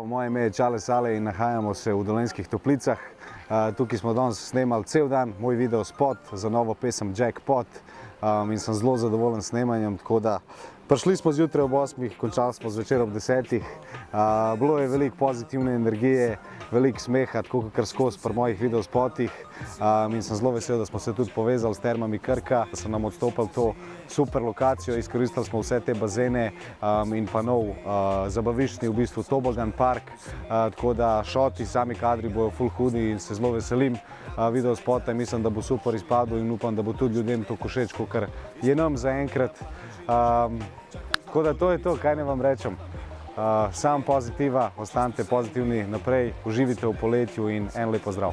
moje ime je Čale Sale in nahajamo se v Dolenjskih Toplicah. Tukaj smo danes snemali cel dan moj video spot za novo pesem Jackpot in sem zelo zadovoljen s snemanjem, tako da prišli smo zjutraj ob 8, končali smo zvečer ob 10. Bilo je veliko pozitivne energije, veliko smeha, tako kakor skozi pri mojih videospotih in sem zelo vesel, da smo se tudi povezali s Termami Krka, da so nam odstopili to super lokacijo, izkoristili smo vse te bazene in pa nov zabaviščni v bistvu tobogan park, tako da šoti, sami kadri bojo ful hudi in se zelo veselim videospota in mislim, da bo super izpadel in upam, da bo tudi ljudem to všeč, kakor je nam zaenkrat. Tako da to je to, kaj ne vam rečem. Sam pozitiva, ostanite pozitivni naprej, uživite v poletju in en lep pozdrav.